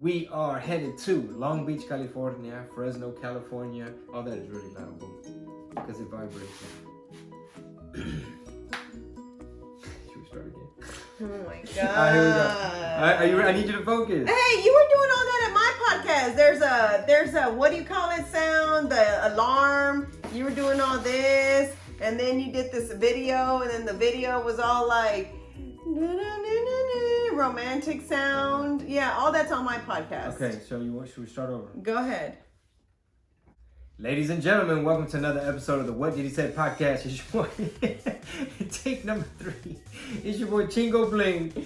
We are headed to Long Beach, California, Fresno, California. Oh, that is really loud, because it vibrates. Should we start again? Oh my god. All right, here we go. I need you to focus. Hey, you were doing all that at my podcast. There's a what do you call it sound? The alarm. You were doing all this, and then you did this video, and then the video was all like romantic sound. Yeah, all that's on my podcast. Okay, so should we start over? Go ahead. Ladies and gentlemen, welcome to another episode of the What Did He Say podcast. It's your boy, take number 3. It's your boy Chingo, Bling.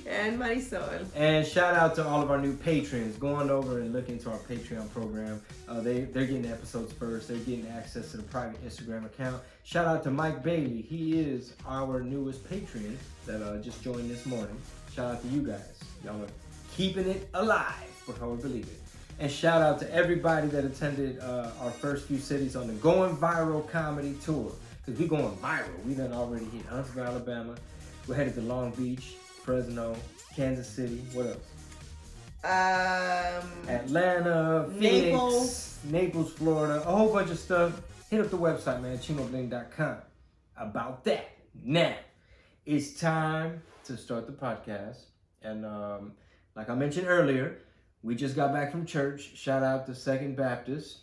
And Marisol. And shout out to all of our new patrons. Go on over and look into our Patreon program. They're getting episodes first. They're getting access to the private Instagram account. Shout out to Mike Bailey. He is our newest patron that just joined this morning. Shout out to you guys. Y'all are keeping it alive, before we believe it. And shout out to everybody that attended our first few cities on the Going Viral Comedy Tour. Because we going viral. We done already hit Huntsville, Alabama. We're headed to Long Beach, Fresno, Kansas City. What else? Atlanta, Phoenix, Naples, Florida. A whole bunch of stuff. Hit up the website, man, chingobling.com. About that. Now, it's time to start the podcast. And like I mentioned earlier, we just got back from church. Shout out to Second Baptist.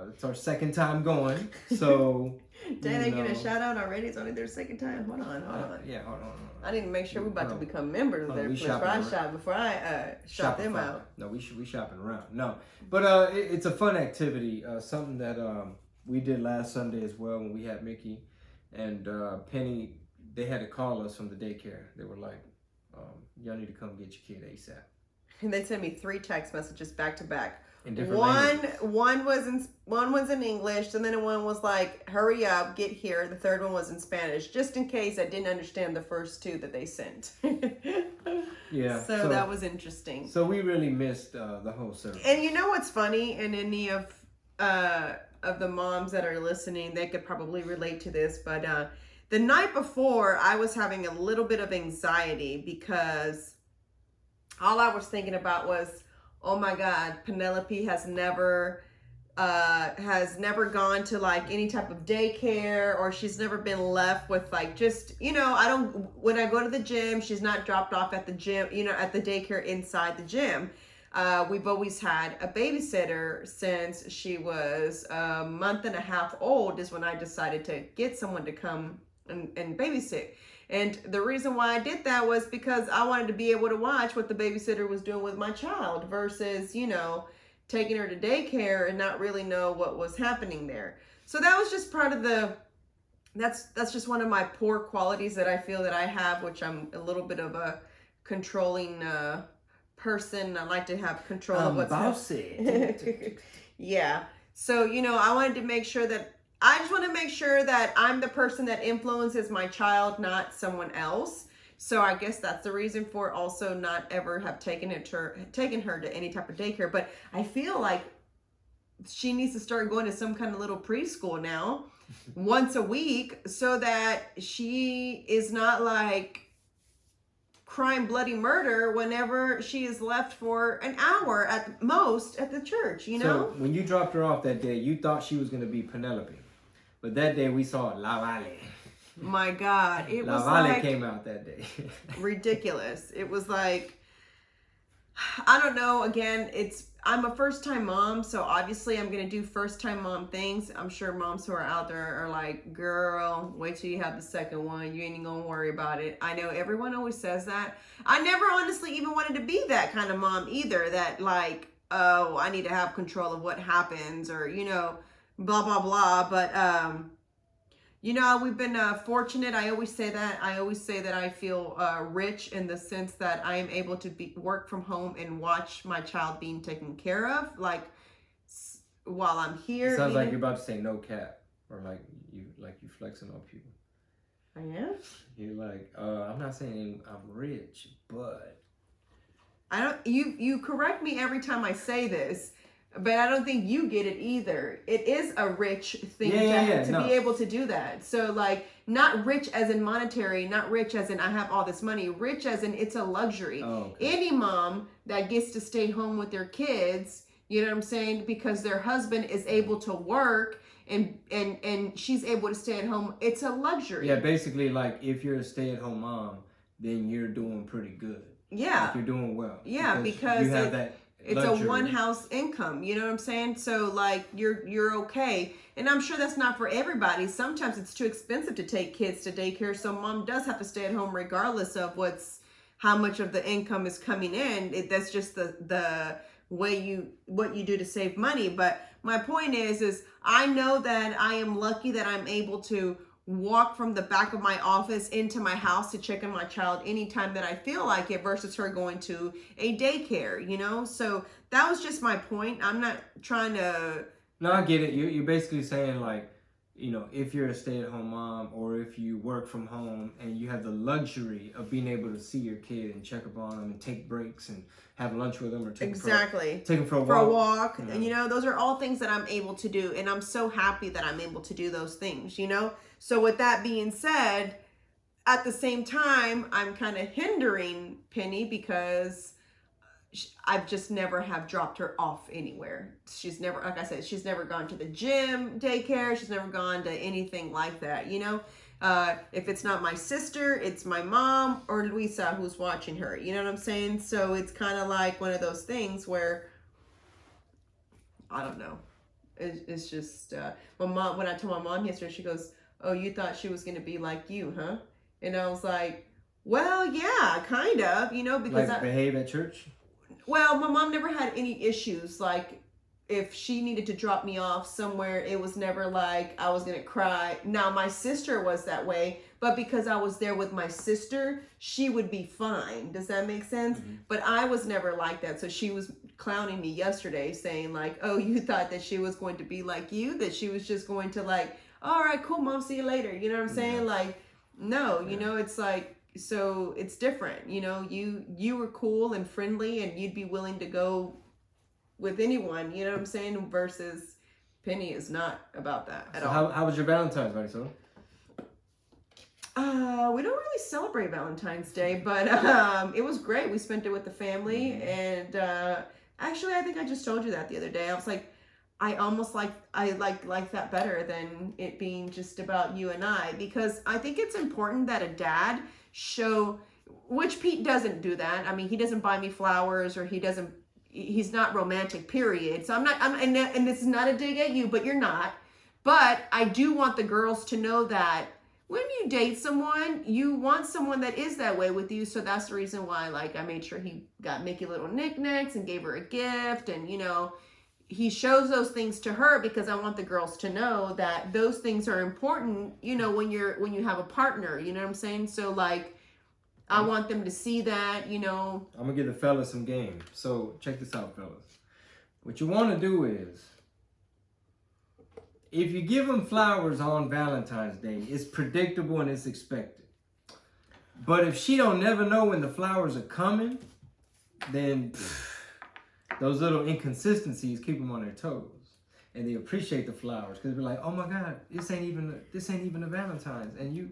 It's our second time going. So, Did they get a shout out already? It's only their second time. Hold on. Yeah, hold on. I need to make sure we're about to become members of their place before I shop them out. No, we shopping around. No, but it's a fun activity. Something that we did last Sunday as well when we had Mickey and Penny. They had to call us from the daycare. They were like, "Y'all need to come get your kid ASAP." And they sent me 3 text messages back to back. In different languages. One was in English, and then one was like, "Hurry up, get here." The third one was in Spanish, just in case I didn't understand the first 2 that they sent. Yeah. So that was interesting. So we really missed the whole service. And you know what's funny? And any of the moms that are listening, they could probably relate to this. But the night before, I was having a little bit of anxiety because all I was thinking about was, oh my God, Penelope has never gone to like any type of daycare, or she's never been left with like just, when I go to the gym, she's not dropped off at the gym, at the daycare inside the gym. We've always had a babysitter since she was a month and a half old is when I decided to get someone to come and babysit. And the reason why I did that was because I wanted to be able to watch what the babysitter was doing with my child versus, taking her to daycare and not really know what was happening there. So that was just part of that's just one of my poor qualities that I feel that I have, which I'm a little bit of a controlling person. I like to have control of what's happening. Yeah. So, I wanted to make sure that I just want to make sure that I'm the person that influences my child, not someone else. So I guess that's the reason for also not ever have taken her to any type of daycare. But I feel like she needs to start going to some kind of little preschool now, once a week, so that she is not like crime, bloody murder whenever she is left for an hour at most at the church, So when you dropped her off that day, you thought she was going to be Penelope. But that day we saw La Valle. My God, it was La Valle like came out that day. ridiculous. It was like, I don't know. Again, I'm a first-time mom, so obviously I'm going to do first-time mom things. I'm sure moms who are out there are like, girl, wait till you have the second one. You ain't even going to worry about it. I know everyone always says that. I never honestly even wanted to be that kind of mom either, that like, oh, I need to have control of what happens, or, blah, blah, blah. But, we've been fortunate. I always say that. I feel rich in the sense that I am able to work from home and watch my child being taken care of, like while I'm here. It sounds like you're about to say no cap, or like you flexing on people. I am. You're like, I'm not saying I'm rich, but I don't. You correct me every time I say this, But I don't think you get it either. It is a rich thing to be able to do that. So like, not rich as in monetary, not rich as in I have all this money, rich as in it's a luxury. Oh, okay. Any mom that gets to stay home with their kids, you know what I'm saying, because their husband is able to work and she's able to stay at home, it's a luxury. Yeah, basically, like, if you're a stay-at-home mom, then you're doing pretty good. Yeah. Like, you're doing well. Yeah, because you have that it's luxury. a one house income, you know what I'm saying? So like you're okay. And I'm sure that's not for everybody. Sometimes it's too expensive to take kids to daycare, so mom does have to stay at home regardless of how much of the income is coming in. That's just the way what you do to save money. But my point is I know that I am lucky that I'm able to walk from the back of my office into my house to check on my child anytime that I feel like it versus her going to a daycare, you know? So that was just my point. I'm not trying to... No, I get it. You're basically saying, like, you know, if you're a stay-at-home mom or if you work from home and you have the luxury of being able to see your kid and check up on them and take breaks and have lunch with them or take them for a walk. You know? And, you know, those are all things that I'm able to do. And I'm so happy that I'm able to do those things, you know? So with that being said, at the same time, I'm kind of hindering Penny because I've just never have dropped her off anywhere. She's never, like I said, she's never gone to the gym, daycare. She's never gone to anything like that, you know? If it's not my sister, it's my mom or Luisa who's watching her. You know what I'm saying? So it's kind of like one of those things where, I don't know. It's just, when I told my mom yesterday, she goes, "Oh, you thought she was going to be like you, huh?" And I was like, well, yeah, kind of, you know, because like behave at church? Well, my mom never had any issues. Like, if she needed to drop me off somewhere, it was never like I was going to cry. Now, my sister was that way, but because I was there with my sister, she would be fine. Does that make sense? Mm-hmm. But I was never like that. So she was clowning me yesterday saying like, "Oh, you thought that she was going to be like you, that she was just going to like, all right, cool, mom, see you later." You know what I'm saying? Yeah. Like, no, you know, it's like, so it's different. You know, you were cool and friendly and you'd be willing to go with anyone, you know what I'm saying? Versus Penny is not about that at all. How was your Valentine's, Marisol? We don't really celebrate Valentine's Day, but it was great. We spent it with the family, mm-hmm. and actually, I think I just told you that the other day. I was like, I almost like that better than it being just about you and I, because I think it's important that a dad show, which Pete doesn't do that. I mean, he doesn't buy me flowers, or he's not romantic, period. So and this is not a dig at you, but you're not. But I do want the girls to know that when you date someone, you want someone that is that way with you. So that's the reason why, like, I made sure he got Mickey little knickknacks and gave her a gift, and, you know, he shows those things to her because I want the girls to know that those things are important, you know, when you have a partner, you know what I'm saying? So like, I want them to see that, you know. I'm gonna give the fellas some game. So check this out, fellas. What you want to do is, if you give them flowers on Valentine's Day, it's predictable and it's expected. But if she don't never know when the flowers are coming, then those little inconsistencies keep them on their toes, and they appreciate the flowers because they're like, "Oh my God, this ain't even a Valentine's," and you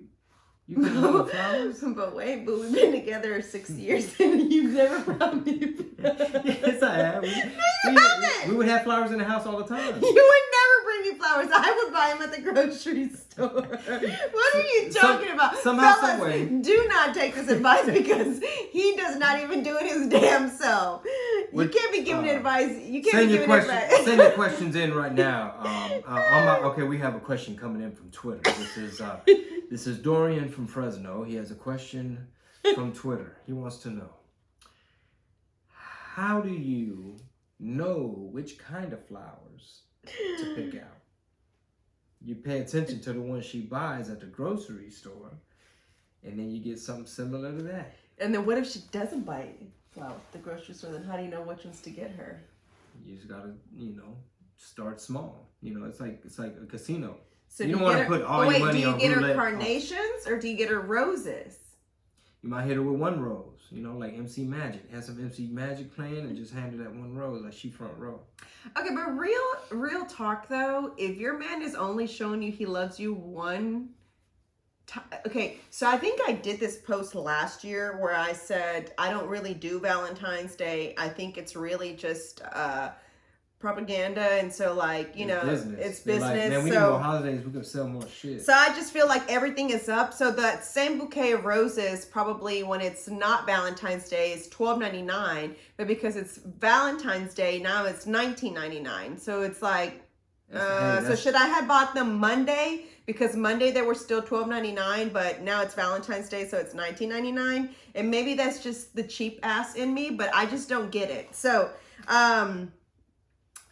couldn't have the flowers. But wait, but we've been together 6 years and you've never brought me. Yes, I have. We would have flowers in the house all the time. You would never bring me flowers. I would buy them at the grocery store. What are you talking about? Somehow, Fellas, some way. Do not take this advice because he does not even do it his damn self. You can't be giving advice. You can't be giving advice. Send your questions in right now. Okay, we have a question coming in from Twitter. This is Dorian from Fresno. He has a question from Twitter. He wants to know, how do you know which kind of flowers to pick out? You pay attention to the ones she buys at the grocery store, and then you get something similar to that. And then what if she doesn't buy flowers at the grocery store? Then how do you know which ones to get her? You just gotta, start small. It's like a casino. So you don't want to put all your money on roulette. Do you get her carnations or do you get her roses? You might hit her with one rose, you know, like MC Magic. Have some MC Magic playing and just hand her that one rose, like she front row. Okay, but real talk though, if your man is only showing you he loves you one time, okay, so I think I did this post last year where I said I don't really do Valentine's Day. I think it's really just propaganda, and so like it's business. Like, man, we need more holidays. We could sell more shit. So I just feel like everything is up. So that same bouquet of roses, probably when it's not Valentine's Day, is $12.99, but because it's Valentine's Day now, it's $19.99. So it's like, so should I have bought them Monday? Because Monday they were still $12.99, but now it's Valentine's Day, so it's $19.99. And maybe that's just the cheap ass in me, but I just don't get it. So,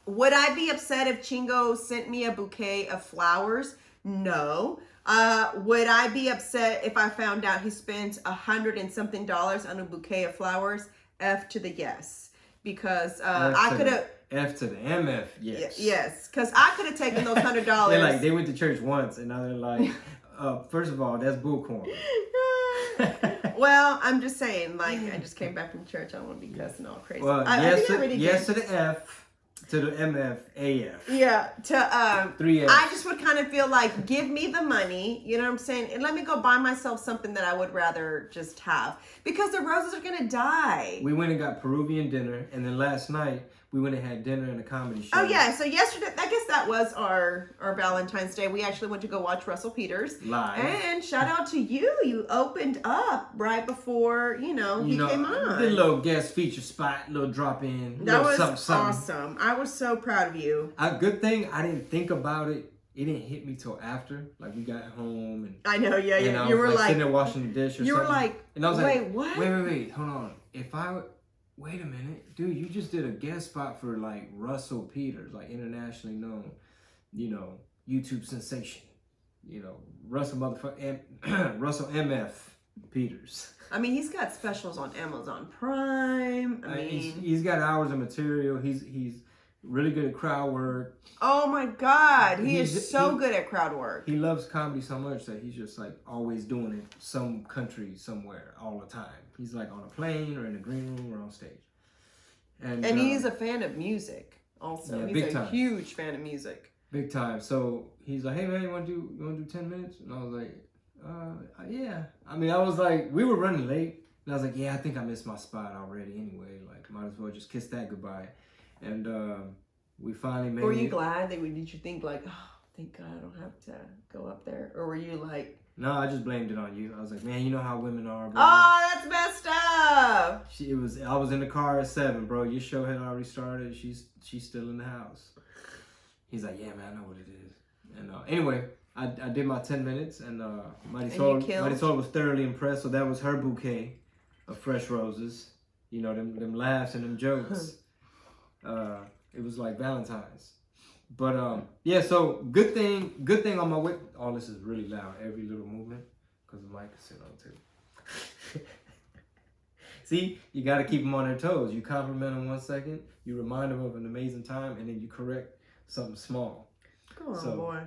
would I be upset if Chingo sent me a bouquet of flowers? No. Would I be upset if I found out he spent $100 and something on a bouquet of flowers? F to the yes. Because I could have... F to the MF, yes. Yes, because I could have taken those $100. They're like, they went to church once, and now they're like, first of all, that's bullcorn. Well, I'm just saying, like, I just came back from church. I don't want to be cussing all crazy. Well, yes to the F. To the MF, AF. Yeah, to 3 F. I just would kind of feel like, give me the money, you know what I'm saying? And let me go buy myself something that I would rather just have. Because the roses are going to die. We went and got Peruvian dinner, and then last night, we went and had dinner and a comedy show. Oh, yeah. So yesterday, I guess that was our Valentine's Day. We actually went to go watch Russell Peters. Live. And shout out to you. You opened up right before, he came on. The little guest feature spot, little drop in. That was something. awesome. I was so proud of you. A good thing I didn't think about it. It didn't hit me till after. Like, we got home. And I know, yeah. And You were like sitting there washing the dish or something. You were like, and I was wait, what? Wait. Hold on. Wait a minute, dude, you just did a guest spot for like Russell Peters, like internationally known, YouTube sensation, Russell MF Peters. I mean, he's got specials on Amazon Prime. He's got hours of material. He's really good at crowd work. Oh my God, he is so good at crowd work. He loves comedy so much that he's just like always doing it some country somewhere all the time. He's like on a plane or in a green room or on stage. And he's a fan of music also. Yeah, he's a huge fan of music. Big time. So he's like, hey man, you wanna do 10 minutes? And I was like, yeah. I mean, I was like, we were running late. And I was like, yeah, I think I missed my spot already anyway. Like, might as well just kiss that goodbye. And we finally made it. Were you glad? Did you think like, oh, thank God I don't have to go up there? Or were you like... No, I just blamed it on you. I was like, man, you know how women are, bro. Oh, that's messed up. I was in the car at 7, bro. Your show had already started. She's still in the house. He's like, yeah, man, I know what it is. And anyway, I did my 10 minutes, and Mighty Soul was thoroughly impressed. So that was her bouquet of fresh roses. Them laughs and them jokes. It was like Valentines. But yeah, so good thing on my way. Oh, this is really loud, every little movement, because the mic is sitting on too. See, you got to keep them on their toes. You compliment them 1 second, you remind them of an amazing time, and then you correct something small. Come on, boy.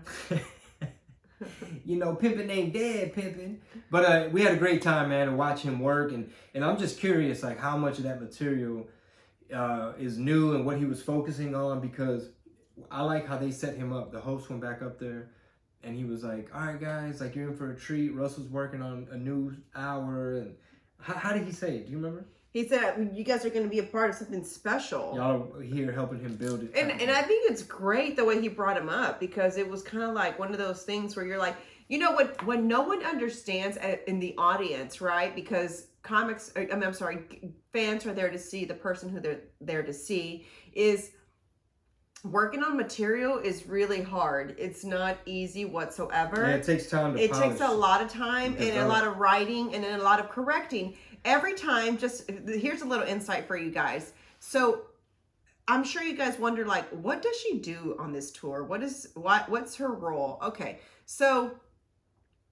Pimpin' ain't dead, pimpin'. But we had a great time, man, to watch him work, and I'm just curious, like, how much of that material is new and what he was focusing on, because I like how they set him up. The host went back up there and he was like, all right, guys, like, you're in for a treat. Russell's working on a new hour. And how did he say it? Do you remember? He said, you guys are going to be a part of something special. Y'all are here helping him build it. And I think it's great the way he brought him up, because it was kind of like one of those things where you're like, when no one understands in the audience, right? Because fans are there to see the person who they're there to see, is working on material is really hard. It's not easy whatsoever. Yeah, it takes time to polish. It takes a lot of time and a lot of writing and then a lot of correcting. Every time, here's a little insight for you guys. So I'm sure you guys wonder, like, what does she do on this tour? What's her role? Okay, so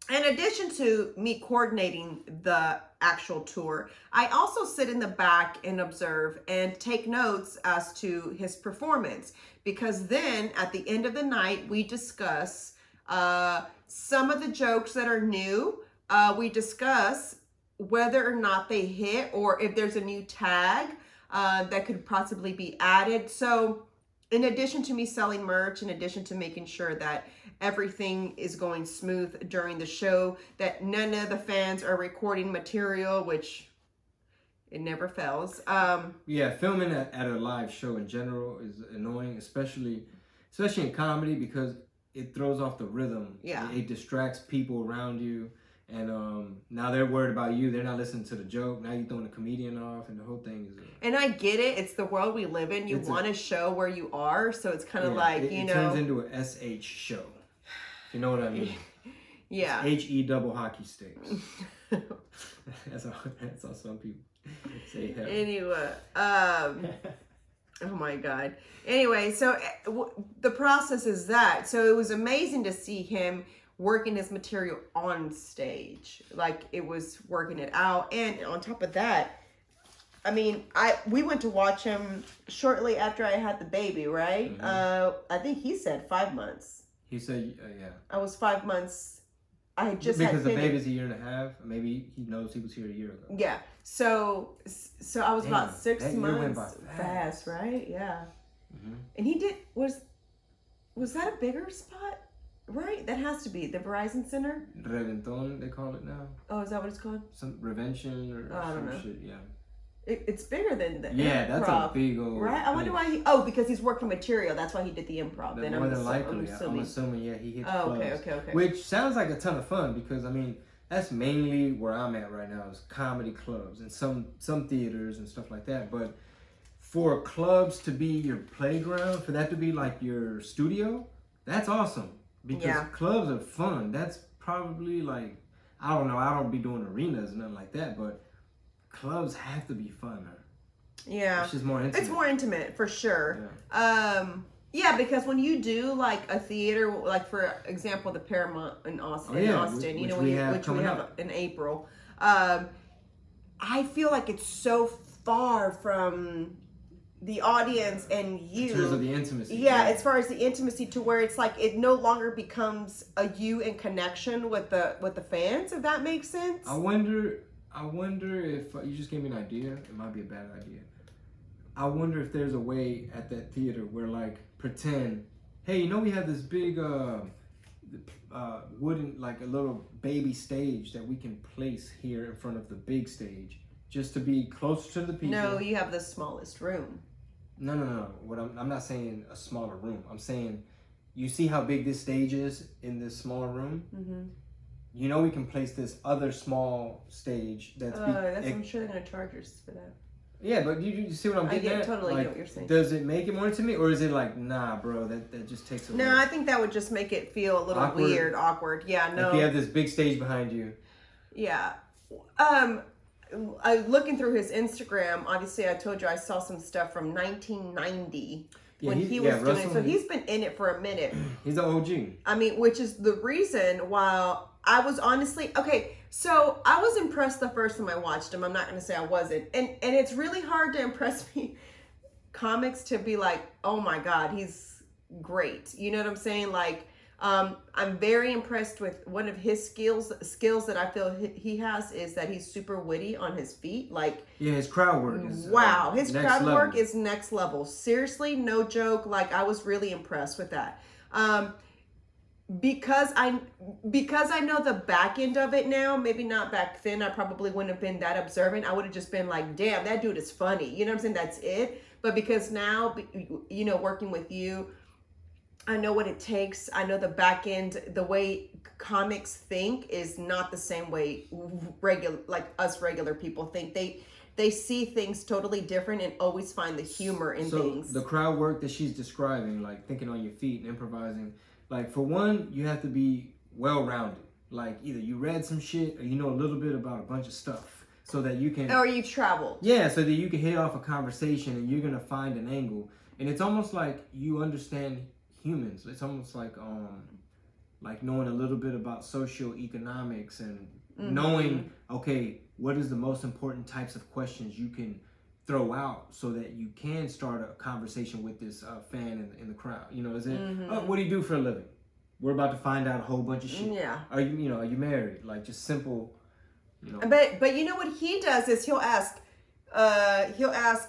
in addition to me coordinating the actual tour, I also sit in the back and observe and take notes as to his performance, because then at the end of the night, we discuss some of the jokes that are new. We discuss whether or not they hit, or if there's a new tag that could possibly be added. So in addition to me selling merch, in addition to making sure that everything is going smooth during the show, that none of the fans are recording material, which it never fails. Yeah, filming at a live show in general is annoying, especially in comedy, because it throws off the rhythm. Yeah. It distracts people around you, and now they're worried about you. They're not listening to the joke. Now you're throwing the comedian off, and the whole thing is. And I get it. It's the world we live in. You want to show where you are, so it's kind of like, it turns into a SH show. You know what I mean? Yeah. HE double hockey sticks. that's how some people say hell. Anyway, oh my God. Anyway, so the process is that. So it was amazing to see him working his material on stage. Like, it was working it out. And on top of that, I mean, we went to watch him shortly after I had the baby, right? Mm-hmm. I think he said 5 months. He said, yeah. I was 5 months. I had just because the baby's a year and a half. Maybe he knows he was here a year ago. Yeah. So I was about 6 months. Year went by fast, right? Yeah. Mm-hmm. And he did was that a bigger spot? Right. That has to be the Verizon Center. Reventón, they call it now. Oh, is that what it's called? Some Revention or some shit. Yeah. It's bigger than the Improv, that's a big old right? I wonder why because he's working material. That's why he did the Improv. Then more than likely, I'm assuming, he hits clubs. Okay. Which sounds like a ton of fun, because I mean that's mainly where I'm at right now, is comedy clubs and some theaters and stuff like that. But for clubs to be your playground, for that to be like your studio, that's awesome, because clubs are fun. That's probably like, I don't know, I don't be doing arenas and nothing like that, but clubs have to be funner. Yeah. It's just more intimate. It's more intimate, for sure. Yeah. Because when you do like a theater, like for example, the Paramount in Austin, which we have in April, I feel like it's so far from the audience and you. In terms of the intimacy. Yeah, as far as the intimacy, to where it's like it no longer becomes a you in connection with the fans, if that makes sense. I wonder if you just gave me an idea. It might be a bad idea. I wonder if there's a way at that theater where, like, pretend, hey, we have this big wooden, like a little baby stage that we can place here in front of the big stage, just to be closer to the people. No, you have the smallest room. No. What I'm not saying a smaller room. I'm saying, you see how big this stage is in this smaller room? Mm-hmm. We can place this other small stage that's I'm sure they're gonna charge us for that. Yeah, but you see what I'm getting at? Totally like, get what you're saying. Does it make it more intimate, or is it like, nah, bro, that just takes away? No, I think that would just make it feel a little awkward. Yeah, no. If you have this big stage behind you. Yeah. Looking through his Instagram, obviously I told you I saw some stuff from 1990. When he was doing it. So he's been in it for a minute. He's an OG. I mean, which is the reason why I was honestly, so I was impressed the first time I watched him. I'm not going to say I wasn't. And it's really hard to impress me, comics, to be like, oh my God, he's great. You know what I'm saying? Like, I'm very impressed with one of his skills that I feel he has, is that he's super witty on his feet. Like, yeah, his crowd work is his crowd work is next level. Seriously, no joke. Like, I was really impressed with that. Because I know the back end of it now. Maybe not back then. I probably wouldn't have been that observant. I would have just been like, damn, that dude is funny. You know what I'm saying? That's it. But because now, working with you, I know what it takes. I know the back end, the way comics think is not the same way us regular people think. They see things totally different and always find the humor in things. The crowd work that she's describing, like thinking on your feet and improvising, like, for one, you have to be well-rounded. Like, either you read some shit or you know a little bit about a bunch of stuff, so that you can... Or you've traveled. Yeah, so that you can hit off a conversation and you're going to find an angle. And it's almost like you understand humans. It's almost like knowing a little bit about socioeconomics and knowing, okay, what is the most important types of questions you can throw out so that you can start a conversation with this fan in the crowd. Is it, oh, what do you do for a living? We're about to find out a whole bunch of shit. Yeah. Are you married? Like, just simple You know. But you know what he does is he'll ask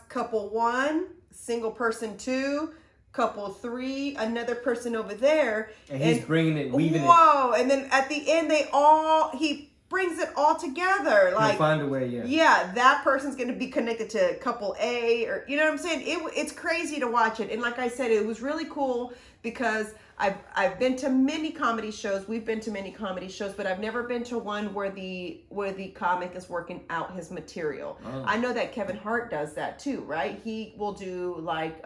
couple 1, single person 2, couple 3, another person over there, and he's bringing it, weaving whoa, and then at the end he brings it all together. Like, he'll find a way, yeah, that person's going to be connected to couple A, or you know what I'm saying. It's crazy to watch it, and like I said, it was really cool because I've been to many comedy shows. We've been to many comedy shows, but I've never been to one where the comic is working out his material. Oh. I know that Kevin Hart does that too, right? He will do like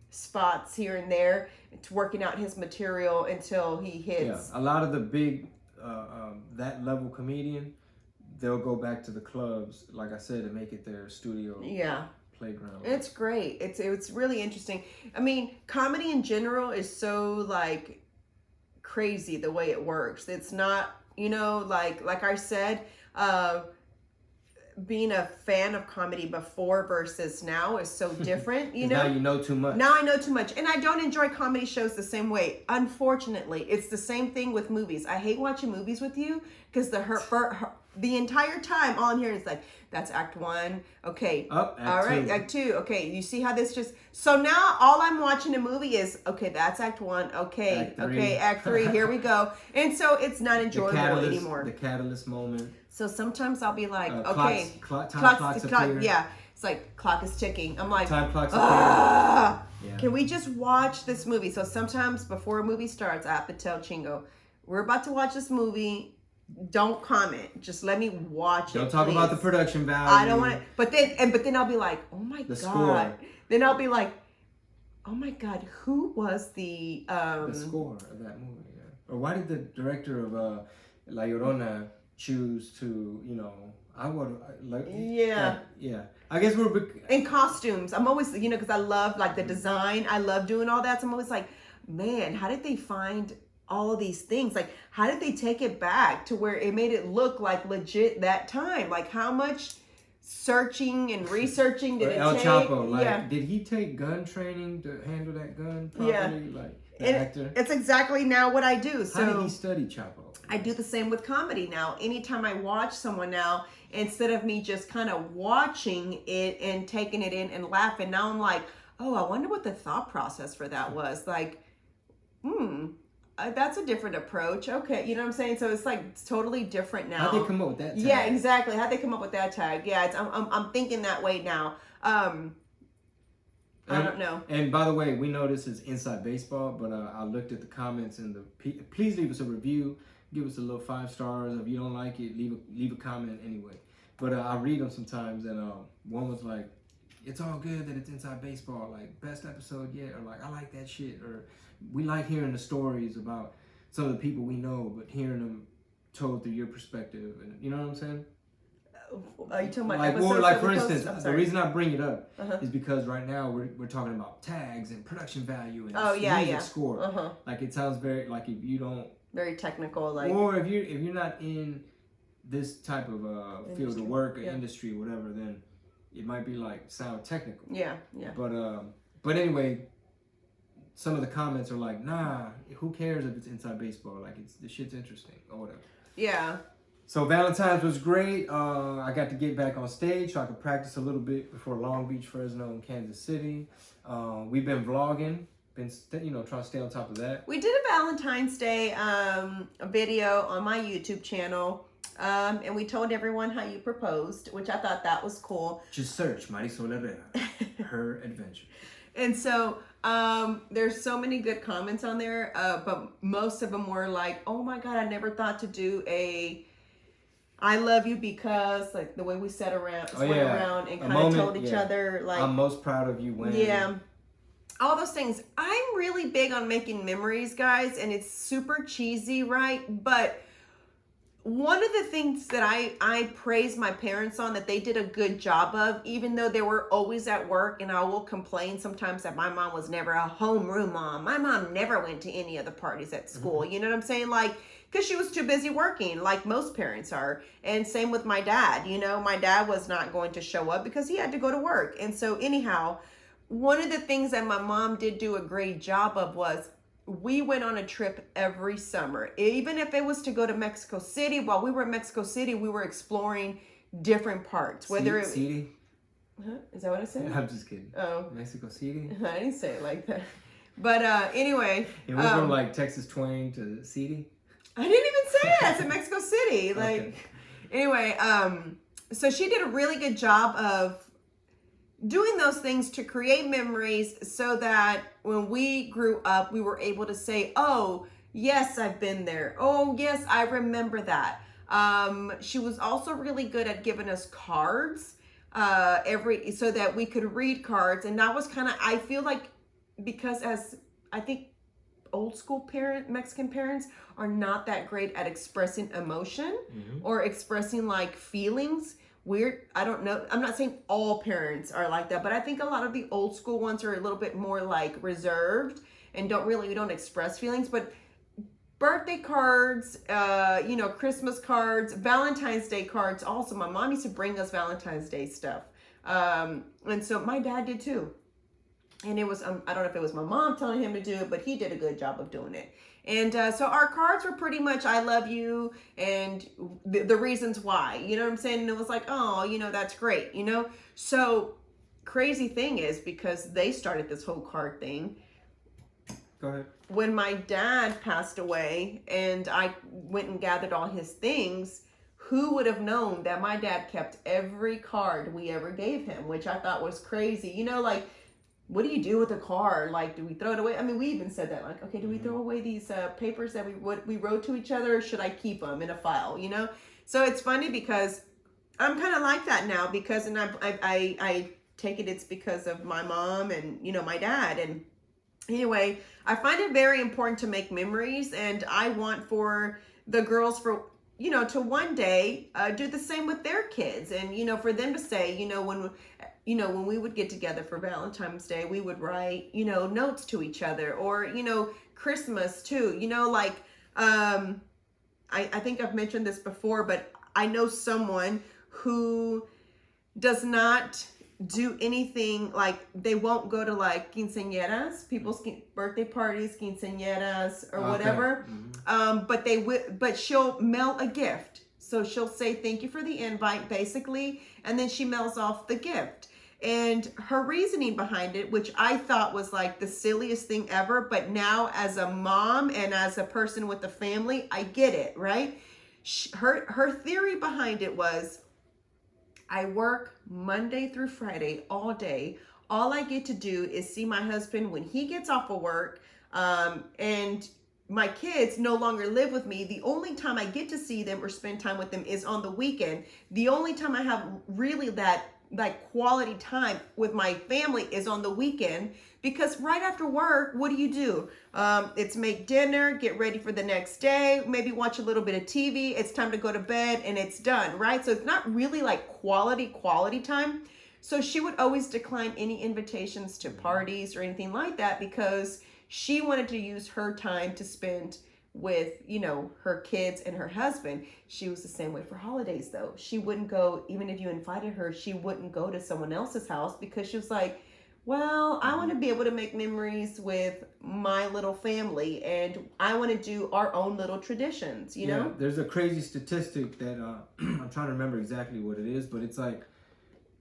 spots here and there. It's working out his material until he hits. Yeah, a lot of the big that level comedian, they'll go back to the clubs, like I said, and make it their studio. Yeah. Playground. It's great. It's really interesting. I mean, comedy in general is so like crazy the way it works. It's not, like I said, being a fan of comedy before versus now is so different, Now you know too much. Now I know too much. And I don't enjoy comedy shows the same way. Unfortunately, it's the same thing with movies. I hate watching movies with you because the entire time all I'm hearing is like, that's act 1. Okay. Act all right. 2. Act 2. Okay. You see how this just, so now all I'm watching a movie is, okay, that's act 1. Okay. Act 3. Okay. Act 3. Here we go. And so it's not enjoyable anymore. The catalyst moment. So sometimes I'll be like, okay. clock, appear. yeah. It's like, clock is ticking. I'm like, time clock's yeah. Can we just watch this movie? So sometimes before a movie starts, I have to tell Chingo, we're about to watch this movie. Don't comment. Just let me watch it. Don't talk about the production value. I don't want to. But then I'll be like, oh my God. Score. Then I'll be like, oh my God, who was the score of that movie? Yeah. Or why did the director of La Llorona choose to, yeah. I guess we're in costumes. I'm always, because I love like the design. I love doing all that. So I'm always like, man, how did they find all of these things? Like, how did they take it back to where it made it look like legit that time? Like, how much searching and researching did it El take? Chapo, did he take gun training to handle that gun properly? Yeah. Like, the actor? It's exactly now what I do. So how did he study Chapo? I do the same with comedy now. Anytime I watch someone now, instead of me just kind of watching it and taking it in and laughing, now I'm like, oh, I wonder what the thought process for that was. Like, that's a different approach. Okay, you know what I'm saying? So it's totally different now. How'd they come up with that tag? Yeah, exactly. How'd they come up with that tag? Yeah, I'm thinking that way now. I don't know. And by the way, we know this is Inside Baseball, but I looked at the comments and please leave us a review. Give us a little 5 stars. If you don't like it, leave a comment anyway. But I read them sometimes, and one was like, "It's all good that it's Inside Baseball. Like, best episode yet," or like, "I like that shit," or "We like hearing the stories about some of the people we know, but hearing them told through your perspective." And you know what I'm saying? Are you talking about like, episodes? like for instance, the reason I bring it up Uh-huh. is because right now we're talking about tags and production value and music score. Uh-huh. Like, it sounds very like, if you don't, very technical, like, or if you're not in this type of field of work or industry, whatever, then it might be like sound technical. Yeah. But anyway, some of the comments are like, "Nah, who cares if it's Inside Baseball? Like, the shit's interesting or whatever." Yeah. So Valentine's was great. I got to get back on stage so I could practice a little bit before Long Beach, Fresno, and Kansas City. We've been vlogging, trying to stay on top of that. We did a Valentine's Day a video on my YouTube channel, and we told everyone how you proposed, which I thought that was cool. Just search Marisol Herrera, her adventure. And so there's so many good comments on there, but most of them were like, "Oh my God, I never thought to do a I love you because," like the way we sat around, around and kind of told each other, like, "I'm most proud of you when." Yeah. All those things. I'm really big on making memories, guys, and it's super cheesy, right? But one of the things that I praise my parents on that they did a good job of, even though they were always at work, and I will complain sometimes that my mom was never a homeroom mom. My mom never went to any of the parties at school. You know what I'm saying? Like, because she was too busy working, like most parents are. And same with my dad. My dad was not going to show up because he had to go to work. And so anyhow, one of the things that my mom did do a great job of was we went on a trip every summer. Even if it was to go to Mexico City, while we were in Mexico City, we were exploring different parts. Whether City? Huh? Is that what I said? I'm just kidding. Oh. Mexico City? I didn't say it like that. But anyway. It was from like Texas Twain to City? I didn't even say it. I said Mexico City. Like, okay. Anyway, so she did a really good job of doing those things to create memories so that when we grew up, we were able to say, oh, yes, I've been there. Oh, yes, I remember that. She was also really good at giving us cards so that we could read cards. And that was kind of, I feel like, because as I think old school Mexican parents are not that great at expressing emotion or expressing like feelings. I don't know. I'm not saying all parents are like that, but I think a lot of the old school ones are a little bit more like reserved and don't express feelings. But birthday cards, Christmas cards, Valentine's Day cards. Also, my mom used to bring us Valentine's Day stuff. And so my dad did too. And it was, I don't know if it was my mom telling him to do it, but he did a good job of doing it. And so our cards were pretty much, I love you, and the reasons why, you know what I'm saying? And it was like, oh, that's great, So crazy thing is, because they started this whole card thing. Go ahead. When my dad passed away and I went and gathered all his things, who would have known that my dad kept every card we ever gave him, which I thought was crazy. Like, what do you do with a card? Like, do we throw it away? I mean, we even said that, like, okay, do we throw away these papers that we wrote to each other, or should I keep them in a file, So it's funny because I'm kind of like that now, because, and I take it's because of my mom and, my dad. And anyway, I find it very important to make memories, and I want for the girls to one day do the same with their kids, and, for them to say, when we would get together for Valentine's Day, we would write, notes to each other, or, Christmas too, I think I've mentioned this before, but I know someone who does not do anything, like they won't go to like quinceañeras, people's birthday parties, quinceañeras or whatever. But she'll mail a gift. So she'll say, thank you for the invite, basically. And then she mails off the gift. And her reasoning behind it, which I thought was like the silliest thing ever, but now as a mom and as a person with a family, I get it, right? Her theory behind it was, I work Monday through Friday all day. All I get to do is see my husband when he gets off of work, and my kids no longer live with me. The only time I get to see them or spend time with them is on the weekend. The only time I have really that like quality time with my family is on the weekend, because right after work, what do? It's make dinner, get ready for the next day, maybe watch a little bit of TV. It's time to go to bed and it's done, right? So it's not really like quality time. So she would always decline any invitations to parties or anything like that, because she wanted to use her time to spend with, her kids and her husband. She was the same way for holidays though. She wouldn't go, even if you invited her, she wouldn't go to someone else's house, because she was like, well, I want to be able to make memories with my little family, and I want to do our own little traditions, you know? There's a crazy statistic that I'm trying to remember exactly what it is, but it's like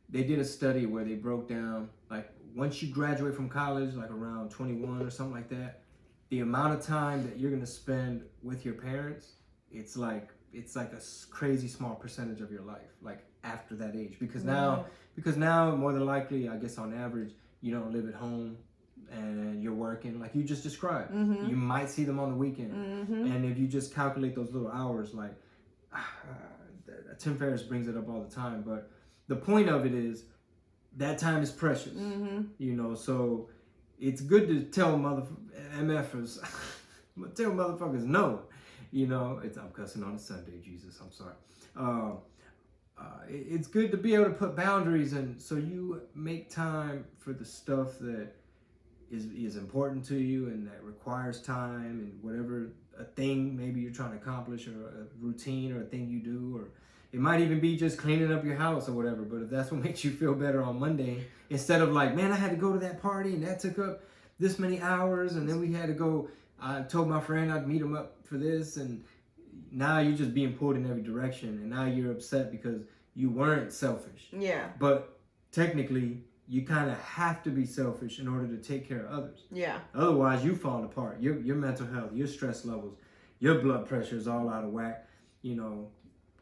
they did a study where they broke down, like, once you graduate from college, like around 21 or something like that, the amount of time that you're going to spend with your parents, it's like a crazy small percentage of your life, like after that age. Because now more than likely, I guess on average, you don't live at home and you're working, like you just described. You might see them on the weekend. And if you just calculate those little hours, like Tim Ferriss brings it up all the time, but the point of it is that time is precious, so it's good to tell MFers, tell motherfuckers no, I'm cussing on a Sunday, Jesus, I'm sorry. It's good to be able to put boundaries, and so you make time for the stuff that is important to you and that requires time, and whatever a thing maybe you're trying to accomplish, or a routine, or a thing you do, or it might even be just cleaning up your house or whatever. But if that's what makes you feel better on Monday, instead of like, man, I had to go to that party and that took up this many hours, and then we had to go I told my friend I'd meet him up for this, and now you're just being pulled in every direction, and now you're upset because you weren't selfish. Yeah. But technically, you kind of have to be selfish in order to take care of others. Yeah. Otherwise, you fall apart. Your mental health, your stress levels, your blood pressure is all out of whack, you know,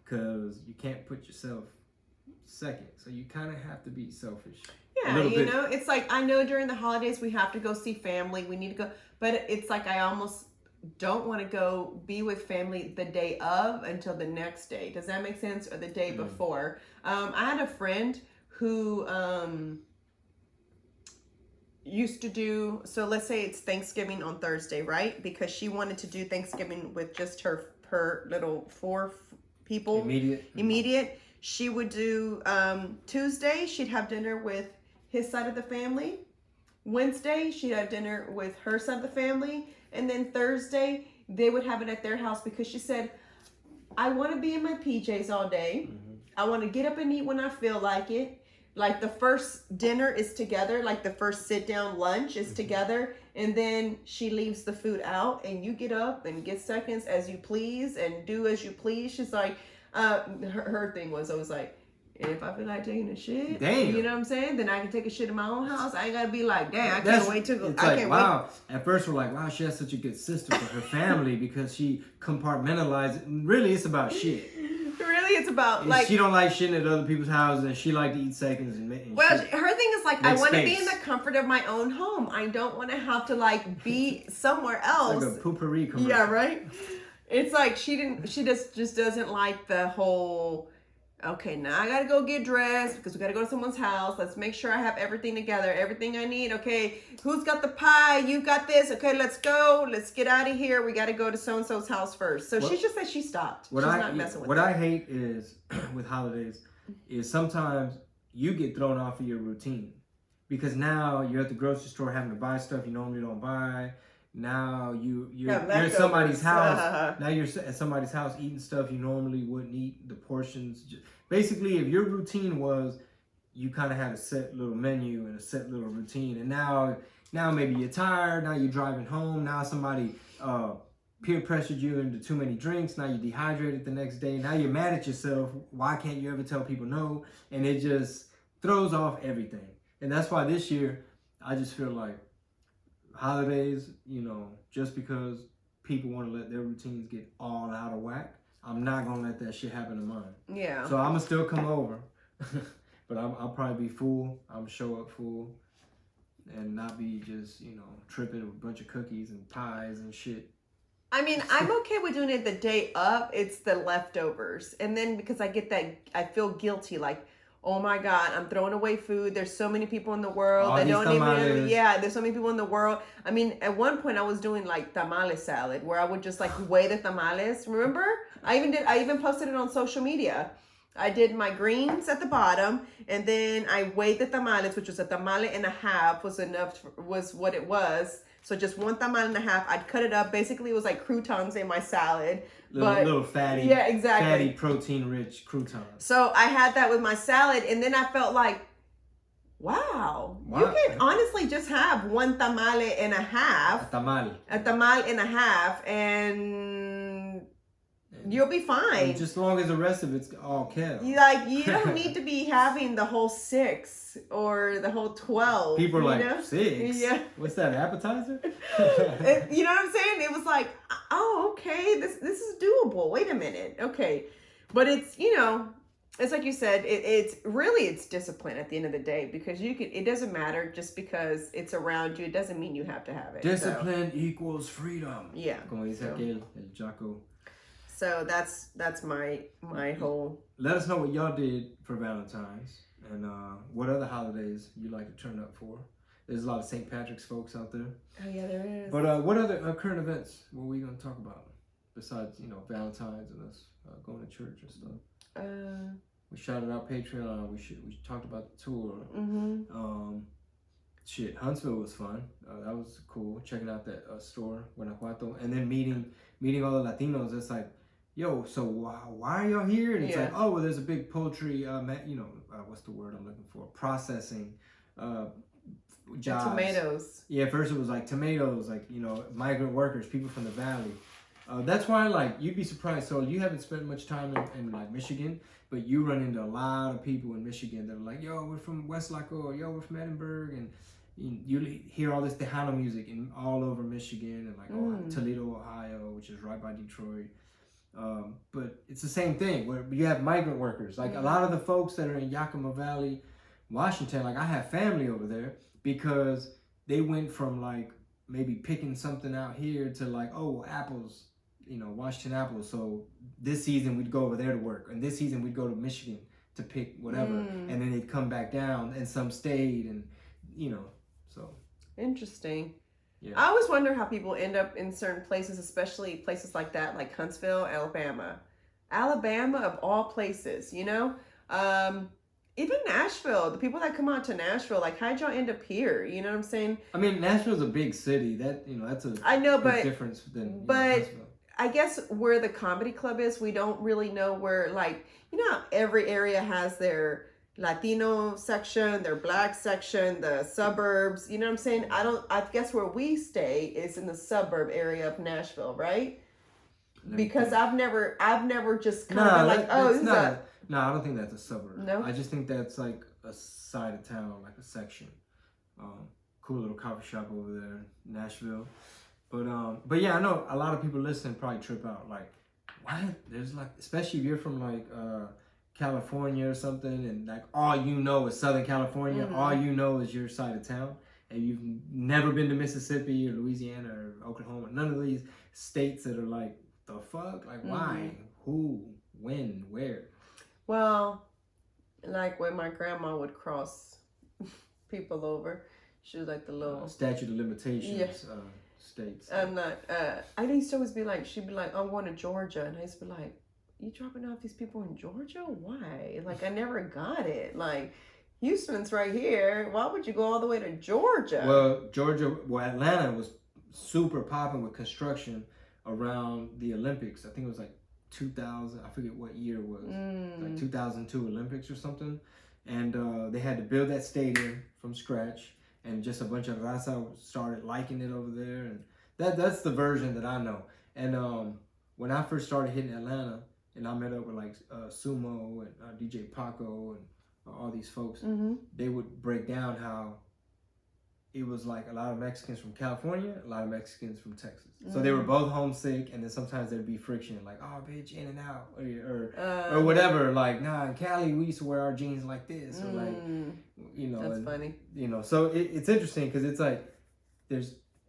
because you can't put yourself second. So you kind of have to be selfish. Yeah, you know, it's like, I know during the holidays we have to go see family. We need to go. But it's like I almost don't want to go be with family the day of until the next day. Does that make sense? Or the day before. I had a friend who used to do, so let's say it's Thanksgiving on Thursday, right? Because she wanted to do Thanksgiving with just her little 4 people. Immediate. She would do Tuesday, she'd have dinner with his side of the family. Wednesday, she'd have dinner with her side of the family. And then Thursday, they would have it at their house because she said, I want to be in my PJs all day. I want to get up and eat when I feel like it. Like the first dinner is together, like the first sit down lunch is together, and then she leaves the food out and you get up and get seconds as you please and do as you please. She's like, her thing was, I was like, if I feel like taking a shit, you know what I'm saying? Then I can take a shit in my own house. I ain't gotta be like, damn, I can't wait to go. It's like, wow. At first we're like, wow, she has such a good sister for her family because she compartmentalized it. Really, it's about shit. Really, it's about like, she don't like shitting at other people's houses, and she like to eat seconds and well, her thing is like, I want to be in the comfort of my own home. I don't want to have to like be somewhere else. It's like a poopery commercial. Yeah, right. It's like she just doesn't like the whole. Okay, now I gotta go get dressed because we gotta go to someone's house. Let's make sure I have everything together, everything I need. Okay, who's got the pie? You got this. Okay, let's go. Let's get out of here. We gotta go to so-and-so's house first. So she just said she stopped. She's not messing with What I hate is, with holidays, is sometimes you get thrown off of your routine. Because now you're at the grocery store having to buy stuff you normally don't buy. Now you're at somebody's house. Now you're at somebody's house eating stuff you normally wouldn't eat. The portions, basically, if your routine was you kind of had a set little menu and a set little routine, and now maybe you're tired. Now you're driving home. Now somebody peer pressured you into too many drinks. Now you're dehydrated the next day. Now you're mad at yourself. Why can't you ever tell people no? And it just throws off everything. And that's why this year I just feel like holidays, you know, just because people want to let their routines get all out of whack, I'm not going to let that shit happen to mine. Yeah. So I'm going to still come over, but I'll probably be full. I'm going to show up full and not be just, you know, tripping with a bunch of cookies and pies and shit. I mean, I'm okay with doing it the day up. It's the leftovers. And then because I get that, I feel guilty, like, oh my God, I'm throwing away food. There's so many people in the world that don't even, there's so many people in the world. I mean, at one point I was doing like tamale salad where I would just like weigh the tamales. Remember? I even posted it on social media. I did my greens at the bottom and then I weighed the tamales, which was a tamale and a half was what it was. So just 1 tamale and a half. I'd cut it up. Basically, it was like croutons in my salad. Little fatty, fatty, protein-rich croutons. So I had that with my salad, and then I felt like, wow. You can honestly just have 1 tamale and a half. A tamale and a half, and you'll be fine. Just as long as the rest of it's all kept. Like, you don't need to be having the whole 6 or the whole 12. People are like, 6? Yeah. What's that, appetizer? You know what I'm saying? It was like, oh, okay, this is doable. Wait a minute. Okay. But it's, you know, it's like you said, it's discipline at the end of the day because it doesn't matter just because it's around you. It doesn't mean you have to have it. Discipline equals freedom. Yeah. Como dice aquel, el Jaco. So that's my whole. Let us know what y'all did for Valentine's and what other holidays you like to turn up for. There's a lot of St. Patrick's folks out there. Oh yeah, there is. But what other current events were we gonna talk about besides Valentine's and us going to church and stuff? We shouted out Patreon. We talked about the tour. Mm-hmm. Huntsville was fun. That was cool. Checking out that store, Guanajuato, and then meeting all the Latinos. It's like, yo, so why are y'all here? And it's like, oh, well, there's a big poultry, what's the word I'm looking for? Processing jobs. And tomatoes. Yeah, first it was like tomatoes, like, you know, migrant workers, people from the valley. That's why, like, you'd be surprised. So you haven't spent much time in like Michigan, but you run into a lot of people in Michigan that are like, yo, we're from Westlake, or yo, we're from Edinburgh, and you hear all this Tejano music in all over Michigan, and like Toledo, Ohio, which is right by Detroit. But it's the same thing where you have migrant workers. Like a lot of the folks that are in Yakima Valley, Washington, like I have family over there because they went from like maybe picking something out here to like, oh, apples, you know, Washington apples. So this season we'd go over there to work, and this season we'd go to Michigan to pick whatever, and then they'd come back down, and some stayed, and you know, so. Interesting. Yeah. I always wonder how people end up in certain places, especially places like that, like Huntsville, Alabama. Alabama of all places, you know? Even Nashville, the people that come out to Nashville, like how'd y'all end up here? You know what I'm saying? I mean, Nashville's a big city. That, you know, that's a I know, big but difference than Huntsville. I guess where the comedy club is, we don't really know where, like, you know, every area has their Latino section, their black section, the suburbs, you know what I'm saying? I guess where we stay is in the suburb area of Nashville, right? Because I've never just kind of been like, oh, this is a... No, I don't think that's a suburb. No? I just think that's like a side of town, like a section. Cool little coffee shop over there, Nashville. But yeah, I know a lot of people listening probably trip out. Like, what? There's like, especially if you're from like California or something, and like all you know is Southern California, all you know is your side of town, and you've never been to Mississippi or Louisiana or Oklahoma, none of these states that are like, the fuck? Like, why? Who? When? Where? Well, like when my grandma would cross people over, she was like the little... statute of limitations states. I'm not... I used to always be like, she'd be like, I'm going to Georgia, and I used to be like, you dropping off these people in Georgia? Why? Like, I never got it. Like, Houston's right here. Why would you go all the way to Georgia? Well, Atlanta was super popping with construction around the Olympics. I think it was like 2000. I forget what year it was. Like 2002 Olympics or something. And they had to build that stadium from scratch. And just a bunch of raza started liking it over there. And that's the version that I know. And when I first started hitting Atlanta, and I met up with like Sumo and DJ Paco and all these folks, they would break down how it was like a lot of Mexicans from California, a lot of Mexicans from Texas. So they were both homesick, and then sometimes there'd be friction, like, oh, bitch, in and out, or whatever. Like, nah, in Cali, we used to wear our jeans like this, or like, you know. That's funny. You know, so it's interesting because it's like,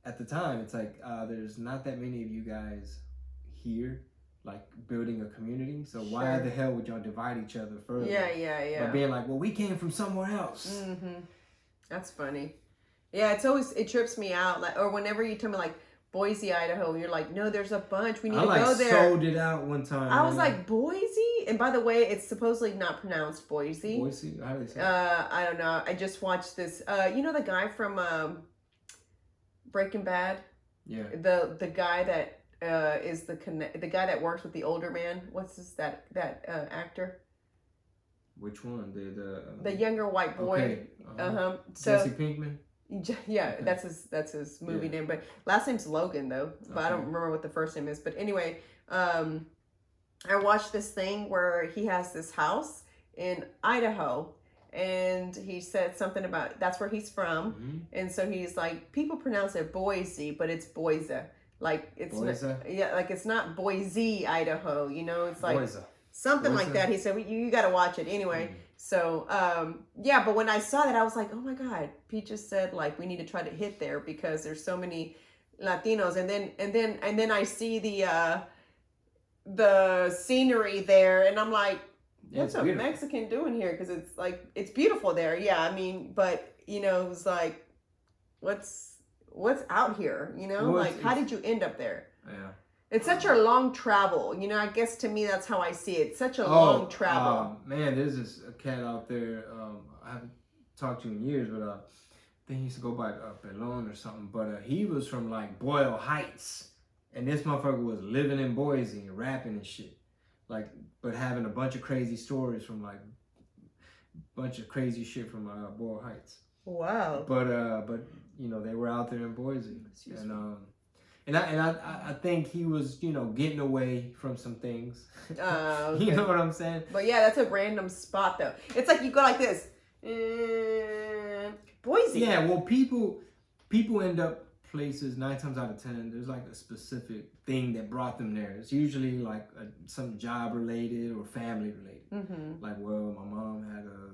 at the time, it's like, there's not that many of you guys here, like building a community. So why the hell would y'all divide each other further? Yeah. By being like, well, we came from somewhere else. That's funny. Yeah, it trips me out. Like, or whenever you tell me like Boise, Idaho, you're like, no, there's a bunch. We need to go there. I sold it out one time. I was like, Boise? And by the way, it's supposedly not pronounced Boise. Boise? How do they say it? I don't know. I just watched this. You know the guy from Breaking Bad? Yeah. The guy that is the guy that works with the older man. What's that actor? Which one? The younger white boy. Okay. So, Jesse Pinkman. Yeah, okay. That's his movie name. But last name's Logan though. But I don't remember what the first name is. But anyway, I watched this thing where he has this house in Idaho, and he said something about that's where he's from, and so he's like, people pronounce it Boise, but it's Boise. Like it's like it's not Boise, Idaho. You know, it's like Boise. Something like that. He said, well, you got to watch it anyway. So, yeah, but when I saw that, I was like, oh my God, Pete just said like, we need to try to hit there because there's so many Latinos. And then I see the scenery there, and I'm like, what's a Mexican doing here? Cause it's like, it's beautiful there. Yeah. I mean, but you know, it was like, what's out here, you know, like, how did you end up there? Yeah. It's such a long travel, you know. I guess to me that's how I see it. It's such a long travel. Man, there's this cat out there. I haven't talked to in years, but I think he used to go by Pelon or something. But he was from like Boyle Heights, and this motherfucker was living in Boise and rapping and shit, like, but having a bunch of crazy stories from like, bunch of crazy shit from Boyle Heights. Wow. But you know, they were out there in Boise, and I think he was, you know, getting away from some things. Okay. You know what I'm saying? But yeah, that's a random spot though. It's like you go like this. Boise. Yeah, well, people end up places 9 times out of 10. There's like a specific thing that brought them there. It's usually like some job related or family related. Mm-hmm. Like, well, my mom had a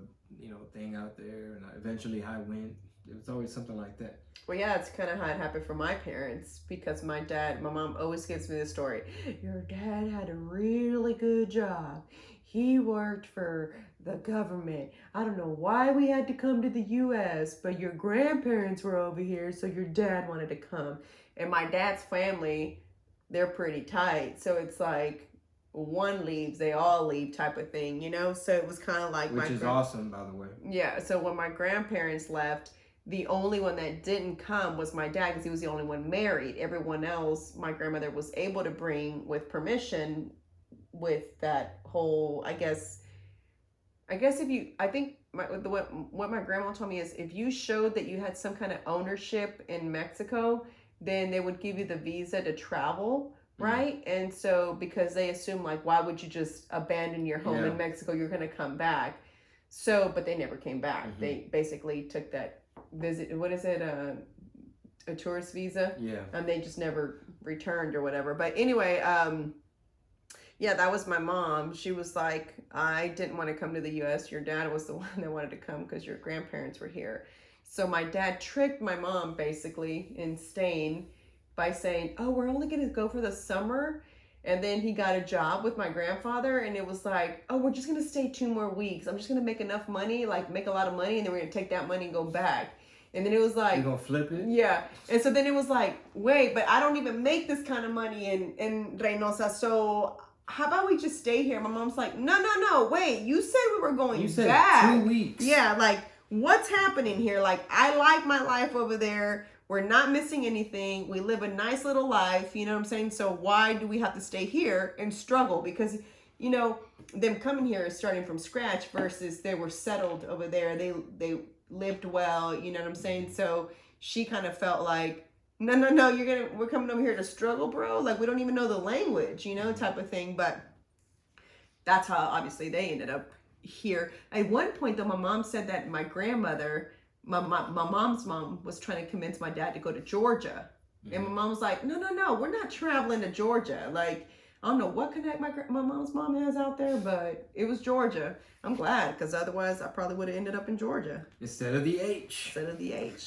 thing out there, and eventually I went. It was always something like that. Well, yeah, it's kind of how it happened for my parents, because my mom always gives me the story. Your dad had a really good job. He worked for the government. I don't know why we had to come to the U.S., but your grandparents were over here, so your dad wanted to come. And my dad's family, they're pretty tight. So it's like one leaves, they all leave type of thing, you know? So it was kind of like... Which is awesome, by the way. Yeah, so when my grandparents left, the only one that didn't come was my dad, because he was the only one married. Everyone else, my grandmother was able to bring with permission, with that whole, I think what my grandma told me is, if you showed that you had some kind of ownership in Mexico, then they would give you the visa to travel, right? And so, because they assume, like, why would you just abandon your home in Mexico? You're going to come back. So, but they never came back. Mm-hmm. They basically took that visit, what is it, a tourist visa? Yeah. And they just never returned or whatever. But anyway, yeah, that was my mom. She was like, I didn't want to come to the U.S. Your dad was the one that wanted to come because your grandparents were here. So my dad tricked my mom, basically, in staying by saying, oh, we're only going to go for the summer. And then he got a job with my grandfather, and it was like, oh, we're just going to stay 2 more weeks. I'm just going to make enough money, like make a lot of money, and then we're going to take that money and go back. And then it was like... You're going to flip it? Yeah. And so then it was like, wait, but I don't even make this kind of money in Reynosa, so how about we just stay here? My mom's like, no, wait, you said we were going back. You said 2 weeks. Yeah, like, what's happening here? Like, I like my life over there. We're not missing anything. We live a nice little life, you know what I'm saying? So why do we have to stay here and struggle? Because, you know, them coming here is starting from scratch versus they were settled over there. They lived well, you know what I'm saying? So she kind of felt like, no, we're coming over here to struggle, bro. Like, we don't even know the language, you know, type of thing. But that's how obviously they ended up here. At one point, though, my mom said that my grandmother... My mom's mom was trying to convince my dad to go to Georgia. Mm-hmm. And my mom was like, no, we're not traveling to Georgia. Like, I don't know what connect my mom's mom has out there, but it was Georgia. I'm glad, because otherwise I probably would have ended up in Georgia. Instead of the H.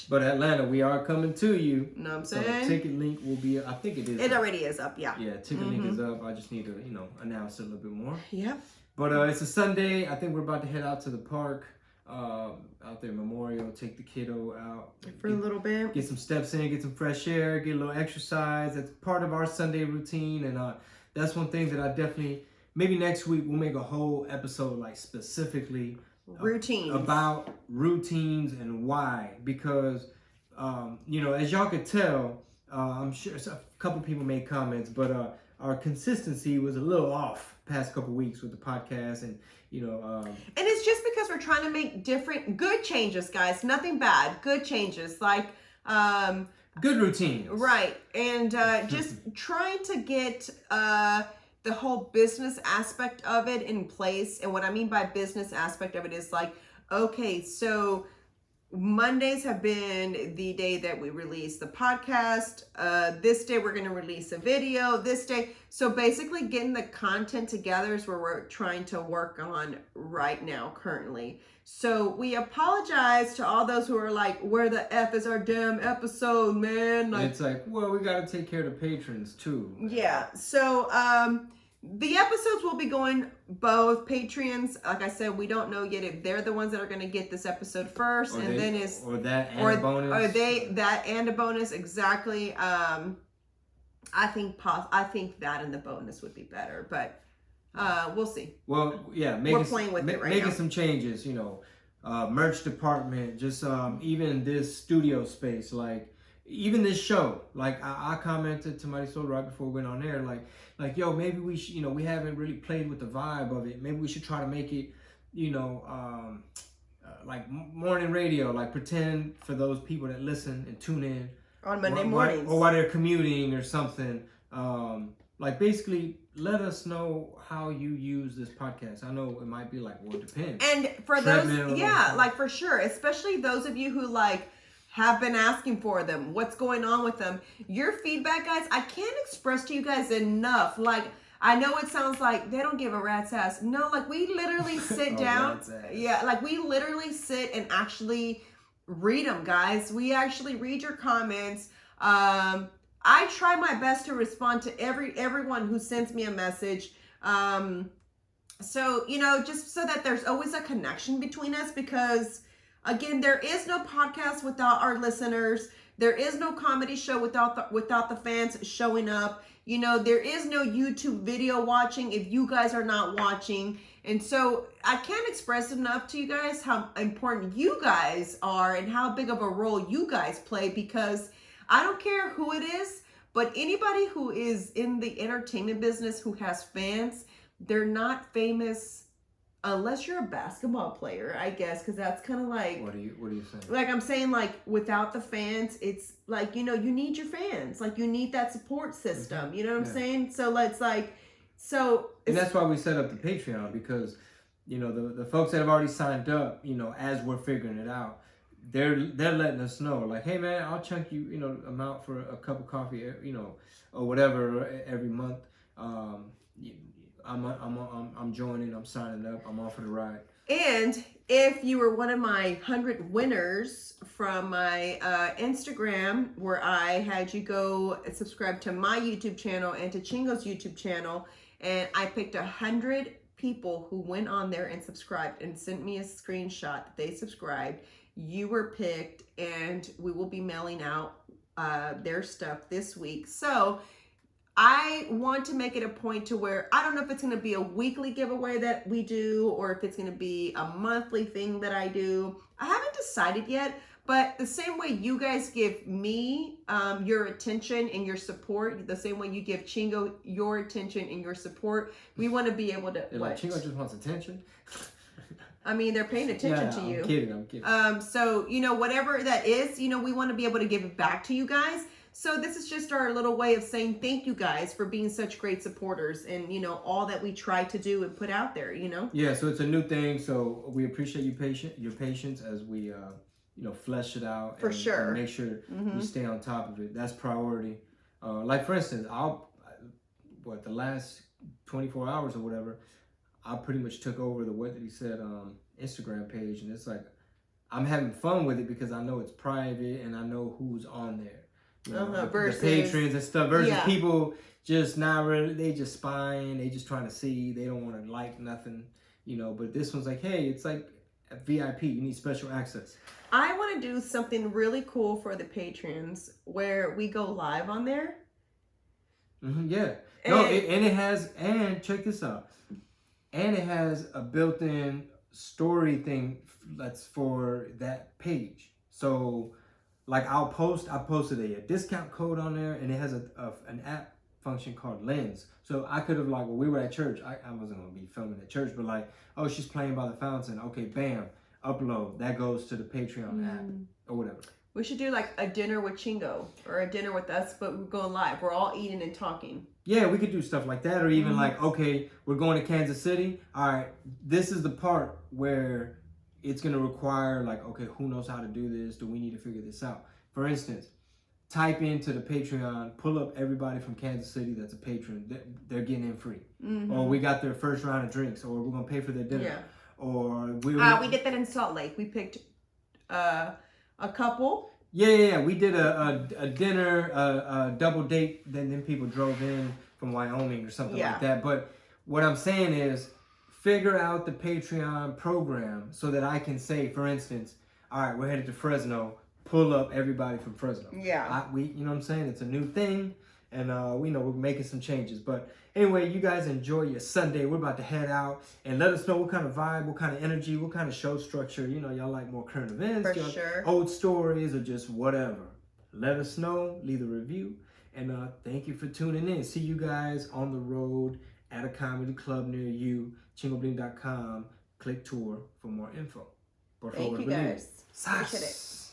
But Atlanta, we are coming to you. You know what I'm saying? So ticket link will be, I think it is. It already is up, yeah. Yeah, ticket link is up. I just need to, announce it a little bit more. Yep. But it's a Sunday. I think we're about to head out to the park. Out there, Memorial, take the kiddo out for a little bit, get some steps in, get some fresh air, get a little exercise. That's part of our Sunday routine, and that's one thing that I definitely, maybe next week we'll make a whole episode like specifically routines about routines and why, because as y'all could tell, I'm sure a couple people made comments, but our consistency was a little off past couple weeks with the podcast, and and it's just because we're trying to make different good changes, guys. Nothing bad, good changes, like good routines, right? And just trying to get the whole business aspect of it in place. And what I mean by business aspect of it is like, okay, so Mondays have been the day that we release the podcast. This day we're going to release a video. This day. So basically getting the content together is where we're trying to work on right now currently. So we apologize to all those who are like, where the F is our damn episode, man? Like, it's like, well, we got to take care of the patrons too. Yeah. So the episodes will be going both Patreons. Like I said, we don't know yet if they're the ones that are going to get this episode first, or and they, then is or that and a bonus. Or they that and a bonus, exactly. I think that and the bonus would be better, but we'll see. Well, yeah, we're playing with it right now. Making some changes, merch department, just even this studio space, like. Even this show, like I commented to Marisol right before we went on air, like yo, maybe we should, we haven't really played with the vibe of it. Maybe we should try to make it, like morning radio, like pretend for those people that listen and tune in on Monday mornings, or while they're commuting or something. Like basically let us know how you use this podcast. I know it might be like, well, it depends. And for those, yeah, like for sure, especially those of you who like have been asking for them, what's going on with them, your feedback, guys, I can't express to you guys enough. Like, I know it sounds like they don't give a rat's ass. No, like we literally sit down. Yeah, like we literally sit and actually read them, guys. We actually read your comments. I try my best to respond to everyone who sends me a message. So, you know, just so that there's always a connection between us, because again, there is no podcast without our listeners. There is no comedy show without the fans showing up. You know, there is no YouTube video watching if you guys are not watching. And so I can't express enough to you guys how important you guys are and how big of a role you guys play, because I don't care who it is, but anybody who is in the entertainment business who has fans, they're not famous unless you're a basketball player, I guess, because that's kind of like... What are you saying? Like I'm saying, like without the fans, it's like, you know, you need your fans. Like you need that support system. You know what I'm saying? So let's like... And that's why we set up the Patreon, because, you know, the folks that have already signed up, you know, as we're figuring it out, they're letting us know, like, hey man, I'll chunk you, you know, amount for a cup of coffee, you know, or whatever every month. I'm joining, I'm signing up, I'm on for the ride. And if you were one of my 100 winners from my Instagram, where I had you go subscribe to my YouTube channel and to Chingo's YouTube channel, and I picked 100 people who went on there and subscribed and sent me a screenshot that they subscribed, you were picked, and we will be mailing out their stuff this week. So I want to make it a point to where, I don't know if it's going to be a weekly giveaway that we do, or if it's going to be a monthly thing that I do. I haven't decided yet, but the same way you guys give me your attention and your support, the same way you give Chingo your attention and your support, we want to be able to... Like Chingo just wants attention? I mean, they're paying attention to you. I'm kidding. So, you know, whatever that is, you know, we want to be able to give it back to you guys. So this is just our little way of saying thank you guys for being such great supporters, and, you know, all that we try to do and put out there, you know? Yeah, so it's a new thing. So we appreciate your patience as we, you know, flesh it out. For sure. And make sure we stay on top of it. That's priority. Like, for instance, the last 24 hours or whatever, I pretty much took over the What Did He Said Instagram page. And it's like, I'm having fun with it because I know it's private and I know who's on there. You know, versus the patrons and stuff versus people just not really, they just spying, they just trying to see, they don't want to like nothing, you know. But this one's like, hey, it's like a VIP, you need special access. I want to do something really cool for the patrons where we go live on there. Yeah. And check this out. And it has a built-in story thing that's for that page. So, like, I posted a discount code on there, and it has an app function called Lens. So I could have, like, when we were at church, I wasn't going to be filming at church, but like, oh, she's playing by the fountain. Okay, bam, upload. That goes to the Patreon app or whatever. We should do like a dinner with Chingo or a dinner with us, but we're going live. We're all eating and talking. Yeah, we could do stuff like that, or even like, okay, we're going to Kansas City. All right, this is the part where it's going to require, like, okay, who knows how to do this? Do we need to figure this out? For instance, type into the Patreon, pull up everybody from Kansas City that's a patron. They're getting in free. Or we got their first round of drinks, or we're going to pay for their dinner. Yeah. Or we did that in Salt Lake. We picked a couple. Yeah. We did a dinner, a double date. Then people drove in from Wyoming or something like that. But what I'm saying is, figure out the Patreon program so that I can say, for instance, all right, we're headed to Fresno. Pull up everybody from Fresno. Yeah. You know what I'm saying? It's a new thing, and we know we're making some changes. But anyway, you guys enjoy your Sunday. We're about to head out, and let us know what kind of vibe, what kind of energy, what kind of show structure. You know, y'all like more current events, for sure, old stories, or just whatever. Let us know. Leave a review, and thank you for tuning in. See you guys on the road at a comedy club near you. ChingoBling.com. Click tour for more info. Por Thank favor, you Bling. guys. Appreciate it.